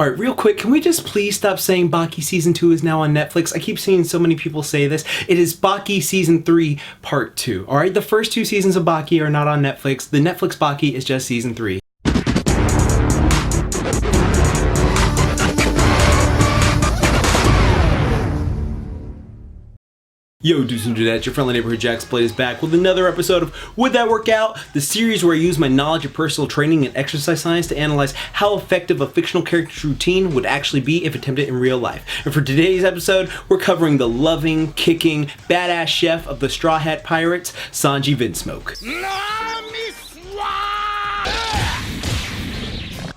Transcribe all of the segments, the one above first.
Alright, real quick, can we just please stop saying Baki Season 2 is now on Netflix? I keep seeing so many people say this. It is Baki Season 3 Part 2. Alright, the first 2 seasons of Baki are not on Netflix. The Netflix Baki is just Season 3. Yo dudes and dudettes, your friendly neighborhood JaxBlade is back with another episode of Would That Work Out? The series where I use my knowledge of personal training and exercise science to analyze how effective a fictional character's routine would actually be if attempted in real life. And for today's episode, we're covering the loving, kicking, badass chef of the Strawhat Pirates, Sanji Vinsmoke.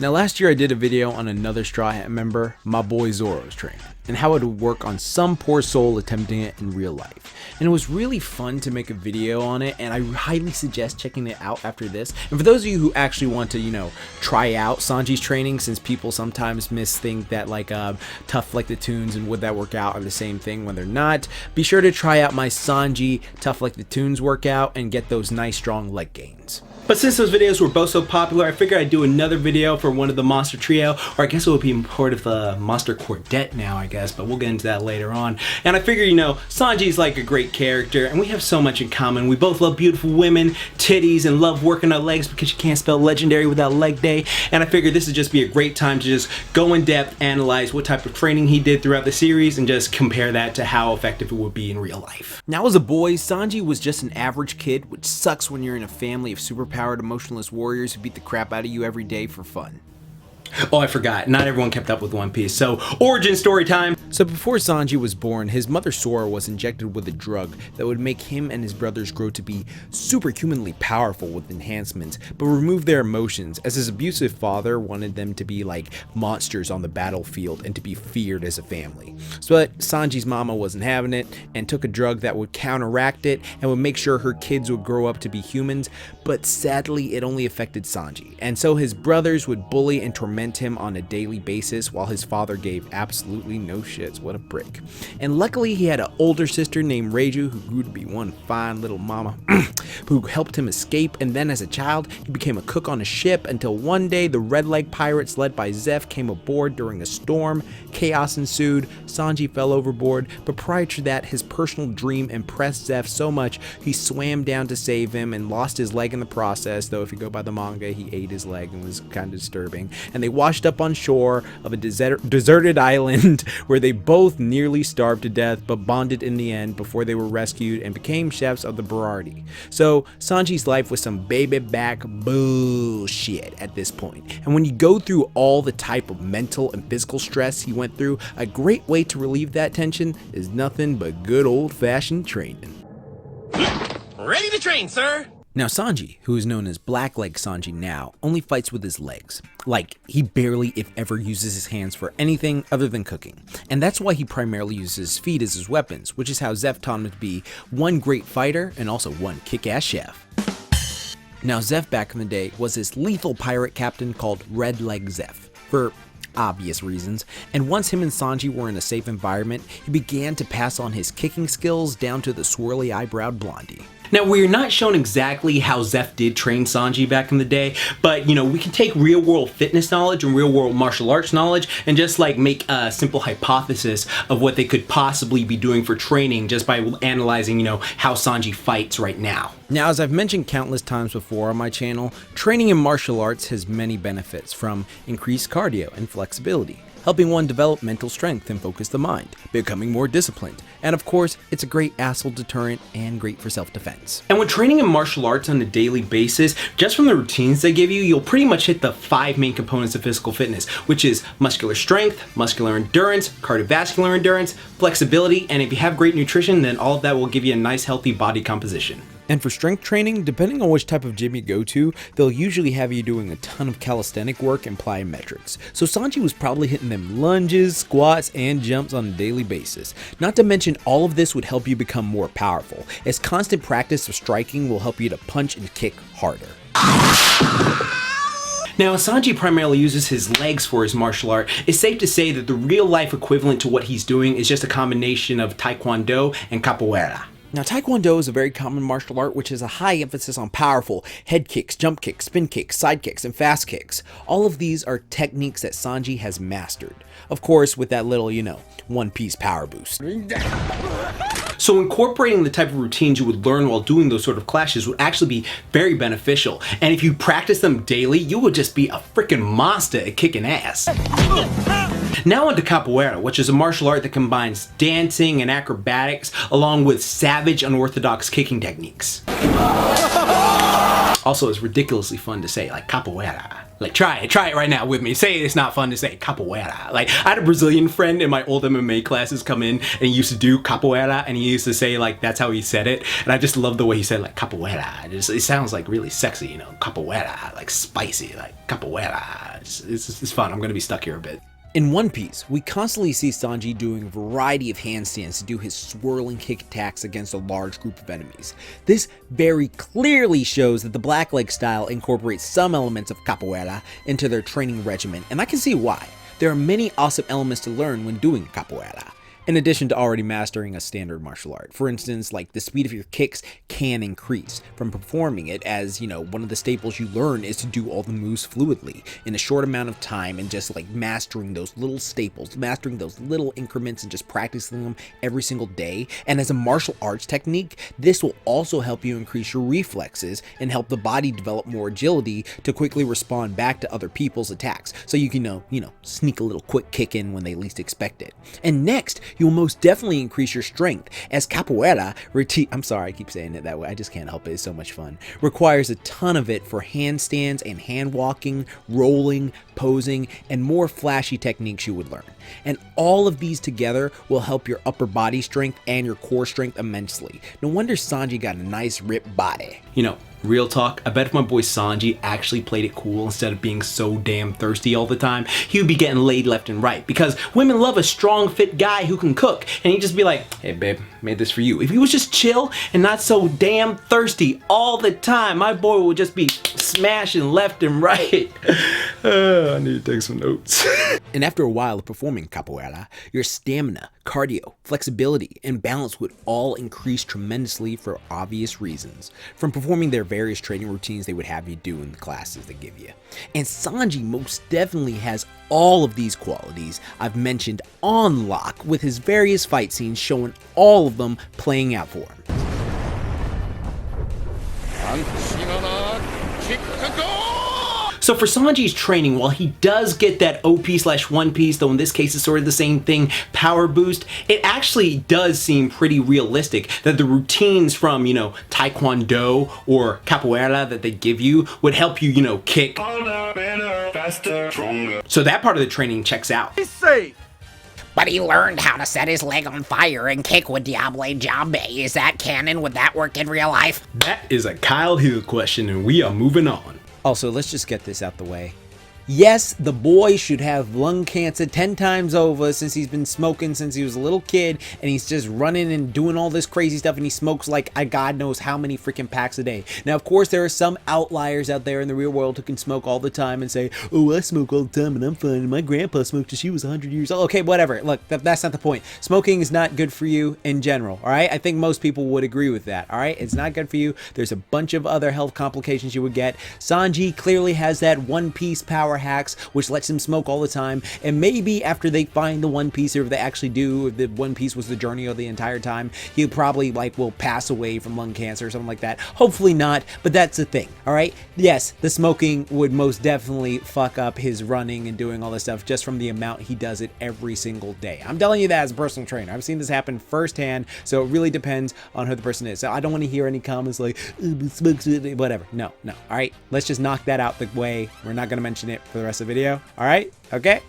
Now last year I did a video on another Straw Hat member, my boy Zoro's training, and how it would work on some poor soul attempting it in real life. And it was really fun to make a video on it, and I highly suggest checking it out after this. And for those of you who actually want to, try out Sanji's training, since people sometimes think that Tough Like the Tunes and Would That Work Out are the same thing when they're not, be sure to try out my Sanji Tough Like the Tunes workout and get those nice strong leg gains. But since those videos were both so popular, I figured I'd do another video for one of the Monster Trio, or I guess it would be part of the Monster Quartet now, I guess, but we'll get into that later on. And I figured, Sanji's like a great character, and we have so much in common. We both love beautiful women, titties, and love working our legs because you can't spell legendary without leg day. And I figured this would just be a great time to just go in depth, analyze what type of training he did throughout the series, and just compare that to how effective it would be in real life. Now as a boy, Sanji was just an average kid, which sucks when you're in a family of superpowered emotionless warriors who beat the crap out of you every day for fun. Oh, I forgot. Not everyone kept up with One Piece. So, origin story time. So before Sanji was born, his mother Sora was injected with a drug that would make him and his brothers grow to be superhumanly powerful with enhancements, but remove their emotions, as his abusive father wanted them to be like monsters on the battlefield and to be feared as a family. So Sanji's mama wasn't having it and took a drug that would counteract it and would make sure her kids would grow up to be humans, but sadly it only affected Sanji. And so his brothers would bully and torment him on a daily basis while his father gave absolutely no shits. What a brick. And luckily he had an older sister named Reiju who grew to be one fine little mama who helped him escape, and then as a child he became a cook on a ship until one day the Red Leg Pirates led by Zeph came aboard during a storm. Chaos ensued, Sanji fell overboard, but prior to that his personal dream impressed Zeph so much he swam down to save him and lost his leg in the process, though if you go by the manga he ate his leg and was kind of disturbing. And they washed up on shore of a deserted island where they both nearly starved to death but bonded in the end before they were rescued and became chefs of the Berardi. So Sanji's life was some baby back bullshit at this point. And when you go through all the type of mental and physical stress he went through, a great way to relieve that tension is nothing but good old-fashioned training. Ready to train, sir! Now Sanji, who is known as Blackleg Sanji now, only fights with his legs. Like, he barely if ever uses his hands for anything other than cooking. And that's why he primarily uses his feet as his weapons, which is how Zeph taught him to be one great fighter and also one kick-ass chef. Now Zeph back in the day was this lethal pirate captain called Red Leg Zeph, for obvious reasons, and once him and Sanji were in a safe environment, he began to pass on his kicking skills down to the swirly eyebrowed blondie. Now, we're not shown exactly how Zeph did train Sanji back in the day, but, we can take real-world fitness knowledge and real-world martial arts knowledge and just, make a simple hypothesis of what they could possibly be doing for training just by analyzing, how Sanji fights right now. Now, as I've mentioned countless times before on my channel, training in martial arts has many benefits, from increased cardio and flexibility, helping one develop mental strength and focus the mind, becoming more disciplined, and of course, it's a great asshole deterrent and great for self-defense. And when training in martial arts on a daily basis, just from the routines they give you, you'll pretty much hit the 5 main components of physical fitness, which is muscular strength, muscular endurance, cardiovascular endurance, flexibility, and if you have great nutrition, then all of that will give you a nice healthy body composition. And for strength training, depending on which type of gym you go to, they'll usually have you doing a ton of calisthenic work and plyometrics. So Sanji was probably hitting them lunges, squats, and jumps on a daily basis. Not to mention all of this would help you become more powerful, as constant practice of striking will help you to punch and kick harder. Now, Sanji primarily uses his legs for his martial art. It's safe to say that the real life equivalent to what he's doing is just a combination of Taekwondo and Capoeira. Now, Taekwondo is a very common martial art which has a high emphasis on powerful head kicks, jump kicks, spin kicks, side kicks, and fast kicks. All of these are techniques that Sanji has mastered. Of course, with that little, One Piece power boost. So incorporating the type of routines you would learn while doing those sort of clashes would actually be very beneficial. And if you practice them daily, you would just be a freaking monster at kicking ass. Now onto Capoeira, which is a martial art that combines dancing and acrobatics along with savage, unorthodox kicking techniques. Also, it's ridiculously fun to say, like Capoeira. Like, try it right now with me. Say it's not fun to say Capoeira. Like, I had a Brazilian friend in my old MMA classes come in and he used to do Capoeira and he used to say, like, that's how he said it. And I just love the way he said, like, Capoeira. It sounds like really sexy, Capoeira, like spicy, like Capoeira. It's fun. I'm gonna be stuck here a bit. In One Piece, we constantly see Sanji doing a variety of handstands to do his swirling kick attacks against a large group of enemies. This very clearly shows that the Blackleg style incorporates some elements of Capoeira into their training regimen, and I can see why. There are many awesome elements to learn when doing Capoeira, in addition to already mastering a standard martial art. For instance, like the speed of your kicks can increase from performing it, as one of the staples you learn is to do all the moves fluidly in a short amount of time, and just like mastering those little staples, mastering those little increments and just practicing them every single day. And as a martial arts technique, this will also help you increase your reflexes and help the body develop more agility to quickly respond back to other people's attacks. So you can, sneak a little quick kick in when they least expect it. And next, you will most definitely increase your strength, as Capoeira, I'm sorry, I keep saying it that way, I just can't help it, it's so much fun, requires a ton of it for handstands and hand walking, rolling, posing, and more flashy techniques you would learn. And all of these together will help your upper body strength and your core strength immensely. No wonder Sanji got a nice ripped body. Real talk, I bet if my boy Sanji actually played it cool instead of being so damn thirsty all the time, he would be getting laid left and right, because women love a strong, fit guy who can cook, and he'd just be like, hey babe, made this for you. If he was just chill and not so damn thirsty all the time, my boy would just be smashing left and right. I need to take some notes. And after a while of performing Capoeira, your stamina, cardio, flexibility, and balance would all increase tremendously for obvious reasons, from performing their various training routines they would have you do in the classes they give you. And Sanji most definitely has all of these qualities I've mentioned on lock, with his various fight scenes showing all of them playing out for him. So for Sanji's training, while he does get that OP/One Piece, though in this case it's sort of the same thing, power boost, it actually does seem pretty realistic that the routines from, Taekwondo or Capoeira that they give you would help you, kick. Harder, better, faster, stronger. So that part of the training checks out. He's safe. But he learned how to set his leg on fire and kick with JaxBlade Jambe. Is that canon? Would that work in real life? That is a Kyle Hill question, and we are moving on. Also, let's just get this out the way. Yes, the boy should have lung cancer 10 times over since he's been smoking since he was a little kid, and he's just running and doing all this crazy stuff, and he smokes like God knows how many freaking packs a day. Now, of course, there are some outliers out there in the real world who can smoke all the time and say, oh, I smoke all the time and I'm fine, and my grandpa smoked till she was 100 years old. Okay, whatever. Look, that's not the point. Smoking is not good for you in general, all right? I think most people would agree with that, all right? It's not good for you. There's a bunch of other health complications you would get. Sanji clearly has that One Piece power hacks, which lets him smoke all the time, and maybe after they find the One Piece, or if they actually do, if the One Piece was the journey of the entire time, he probably will pass away from lung cancer or something like that. Hopefully not, but that's the thing, all right? Yes, the smoking would most definitely fuck up his running and doing all this stuff just from the amount he does it every single day. I'm telling you that as a personal trainer. I've seen this happen firsthand, so it really depends on who the person is. So I don't want to hear any comments like, whatever. No, all right? Let's just knock that out the way. We're not going to mention it for the rest of the video. All right? Okay.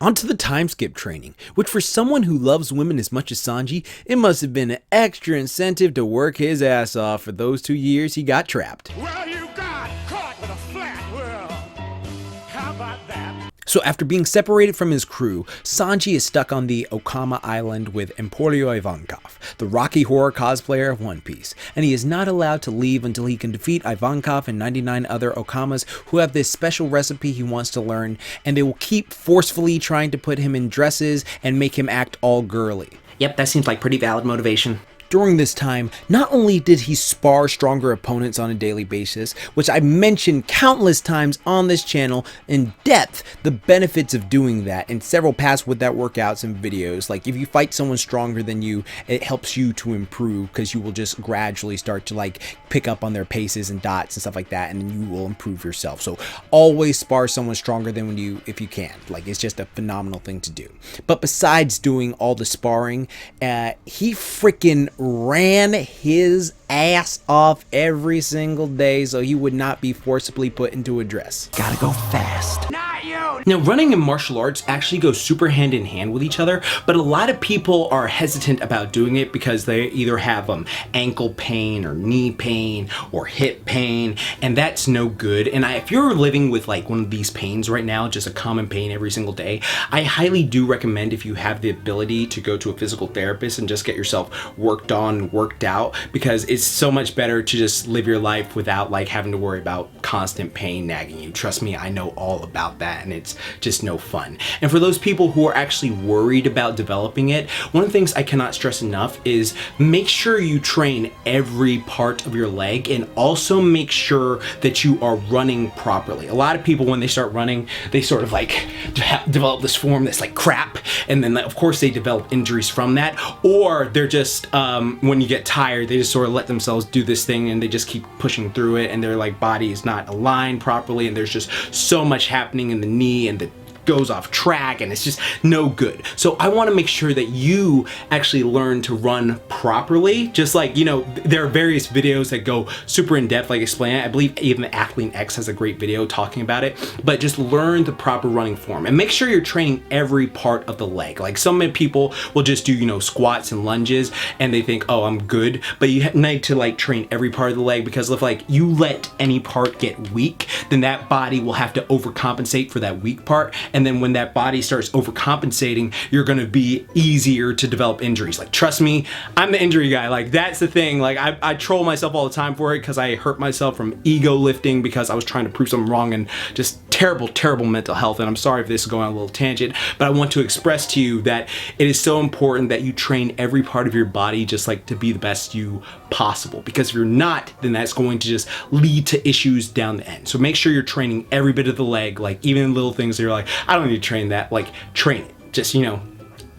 On to the time skip training, which for someone who loves women as much as Sanji, it must have been an extra incentive to work his ass off for those 2 years he got trapped. Well, you got caught with a flat world. How about that? So after being separated from his crew, Sanji is stuck on the Okama Island with Emporio Ivankov, the Rocky Horror cosplayer of One Piece, and he is not allowed to leave until he can defeat Ivankov and 99 other Okamas who have this special recipe he wants to learn, and they will keep forcefully trying to put him in dresses and make him act all girly. Yep, that seems like pretty valid motivation. During this time, not only did he spar stronger opponents on a daily basis, which I mentioned countless times on this channel in depth, the benefits of doing that in several past With That workouts and videos. Like if you fight someone stronger than you, it helps you to improve because you will just gradually start to like pick up on their paces and dots and stuff like that, and then you will improve yourself. So always spar someone stronger than you if you can. Like it's just a phenomenal thing to do. But besides doing all the sparring, he freaking ran his ass off every single day so he would not be forcibly put into a dress. Gotta go fast. Now, running and martial arts actually go super hand in hand with each other, but a lot of people are hesitant about doing it because they either have ankle pain or knee pain or hip pain, and that's no good. And if you're living with like one of these pains right now, just a common pain every single day, I highly do recommend, if you have the ability, to go to a physical therapist and just get yourself worked on, worked out, because it's so much better to just live your life without like having to worry about constant pain nagging you. Trust me, I know all about that, and it's just no fun. And for those people who are actually worried about developing it, one of the things I cannot stress enough is make sure you train every part of your leg, and also make sure that you are running properly. A lot of people, when they start running, they sort of like develop this form that's like crap, and then of course they develop injuries from that, or they're just when you get tired, they just sort of let themselves do this thing and they just keep pushing through it, and their like body is not aligned properly, and there's just so much happening in the knee, and the goes off track, and it's just no good. So I want to make sure that you actually learn to run properly. Just like, you know, there are various videos that go super in depth, like explain it. I believe even Athlete X has a great video talking about it, but just learn the proper running form and make sure you're training every part of the leg. Like some people will just do, you know, squats and lunges and they think, oh, I'm good, but you need to like train every part of the leg, because if like you let any part get weak, then that body will have to overcompensate for that weak part. And then when that body starts overcompensating, you're gonna be easier to develop injuries. Like, trust me, I'm the injury guy. Like, that's the thing. Like, I troll myself all the time for it because I hurt myself from ego lifting because I was trying to prove something wrong, and just terrible mental health. And I'm sorry if this is going on a little tangent, but I want to express to you that it is so important that you train every part of your body just like to be the best you possible, because if you're not, then that's going to just lead to issues down the end. So make sure you're training every bit of the leg, like even little things that you're like, I don't need to train that, like train it. Just, you know,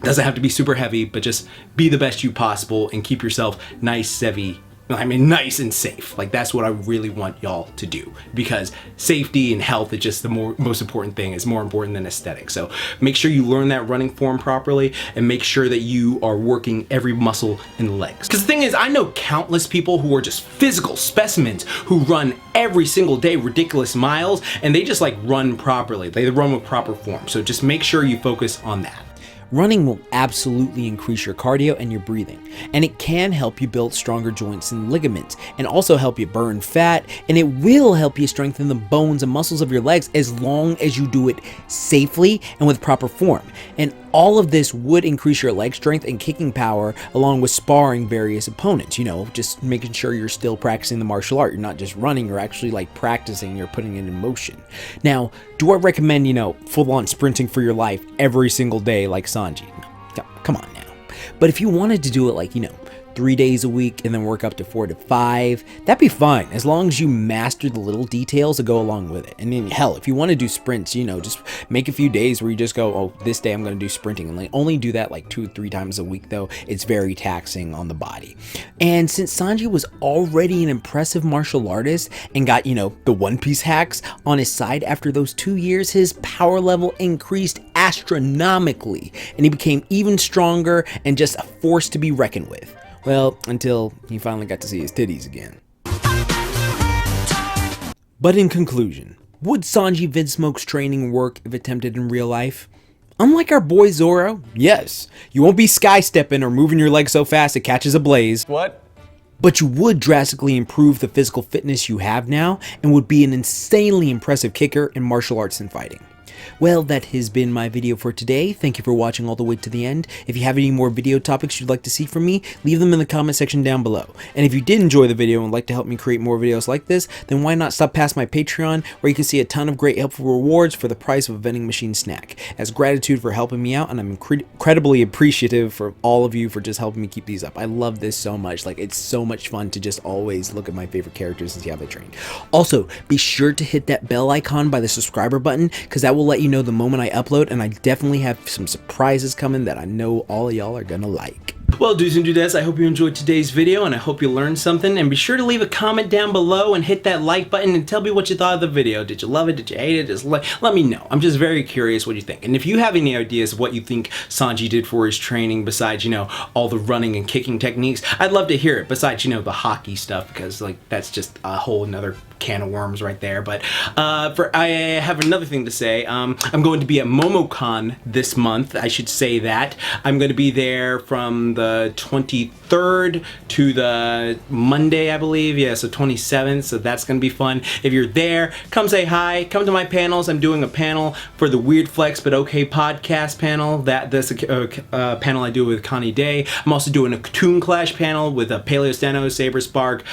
doesn't have to be super heavy, but just be the best you possible and keep yourself nice and safe. Like, that's what I really want y'all to do, because safety and health is just the most important thing. It's more important than aesthetic. So make sure you learn that running form properly, and make sure that you are working every muscle in the legs. Because the thing is, I know countless people who are just physical specimens who run every single day ridiculous miles, and they just like run properly. They run with proper form. So just make sure you focus on that. Running will absolutely increase your cardio and your breathing, and it can help you build stronger joints and ligaments, and also help you burn fat, and it will help you strengthen the bones and muscles of your legs as long as you do it safely and with proper form. And all of this would increase your leg strength and kicking power, along with sparring various opponents, you know, just making sure you're still practicing the martial art. You're not just running, you're actually like practicing, you're putting it in motion. Now, do I recommend, you know, full-on sprinting for your life every single day like Sanji? Come on now. But if you wanted to do it like, you know, 3 days a week and then work up to 4 to 5, that'd be fine, as long as you master the little details that go along with it. And then hell, if you want to do sprints, you know, just make a few days where you just go, oh, this day I'm going to do sprinting, and like only do that like 2 or 3 times a week, though. It's very taxing on the body. And since Sanji was already an impressive martial artist and got, you know, the One Piece hacks on his side after those 2 years, his power level increased astronomically, and he became even stronger and just a force to be reckoned with. Well, until he finally got to see his titties again. But in conclusion, would Sanji Vinsmoke's training work if attempted in real life? Unlike our boy Zoro, yes, you won't be sky-stepping or moving your legs so fast it catches a blaze. What? But you would drastically improve the physical fitness you have now, and would be an insanely impressive kicker in martial arts and fighting. Well, that has been my video for today. Thank you for watching all the way to the end. If you have any more video topics you'd like to see from me, leave them in the comment section down below. And if you did enjoy the video and would like to help me create more videos like this, then why not stop past my Patreon, where you can see a ton of great helpful rewards for the price of a vending machine snack. As gratitude for helping me out, and I'm incredibly appreciative for all of you for just helping me keep these up. I love this so much. Like, it's so much fun to just always look at my favorite characters and see how they train. Also, be sure to hit that bell icon by the subscriber button, because that will let you know the moment I upload, and I definitely have some surprises coming that I know all of y'all are gonna like. Well, dudes and dudettes, I hope you enjoyed today's video and I hope you learned something, and be sure to leave a comment down below and hit that like button and tell me what you thought of the video. Did you love it? Did you hate it? Just let me know. I'm just very curious what you think. And if you have any ideas of what you think Sanji did for his training besides, you know, all the running and kicking techniques, I'd love to hear it, besides, you know, the hockey stuff, because like that's just a whole nother can of worms right there. But I have another thing to say. I'm going to be at MomoCon this month. I should say that. I'm going to be there from the 23rd to the Monday, I believe. Yeah, so 27th. So that's going to be fun. If you're there, come say hi. Come to my panels. I'm doing a panel for the Weird Flex But Okay podcast panel. That's a panel I do with Connie Day. I'm also doing a Toon Clash panel with Paleo Steno, Saber Spark,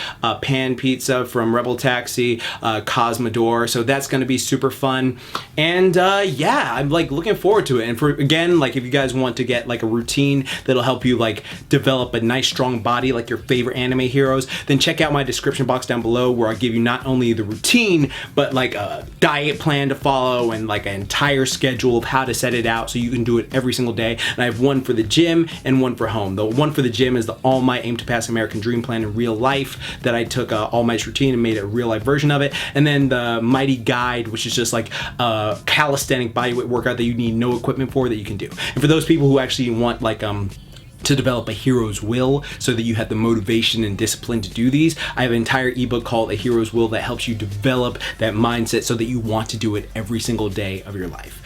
Pan Pizza from Rebel Taxi, Cosmodor. So that's going to be super fun. And yeah, I'm like looking forward to it. And for again, like if you guys want to get like a routine that'll help you like develop a nice strong body like your favorite anime heroes, then check out my description box down below, where I give you not only the routine but like a diet plan to follow and like an entire schedule of how to set it out so you can do it every single day. And I have one for the gym and one for home. The one for the gym is the All Might Aim to Pass American Dream Plan in Real Life that I took All Might's routine and made a real life version of it. And then the Mighty Guide, which is just like a calisthenic bodyweight workout that you need no equipment for, that you can do. And for those people who actually want like to develop a hero's will so that you have the motivation and discipline to do these, I have an entire ebook called A Hero's Will that helps you develop that mindset so that you want to do it every single day of your life.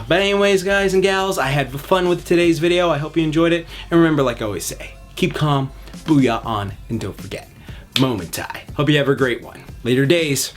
But anyways, guys and gals, I had fun with today's video. I hope you enjoyed it. And remember, like I always say, keep calm, booyah on, and don't forget, moment tie. Hope you have a great one. Later days.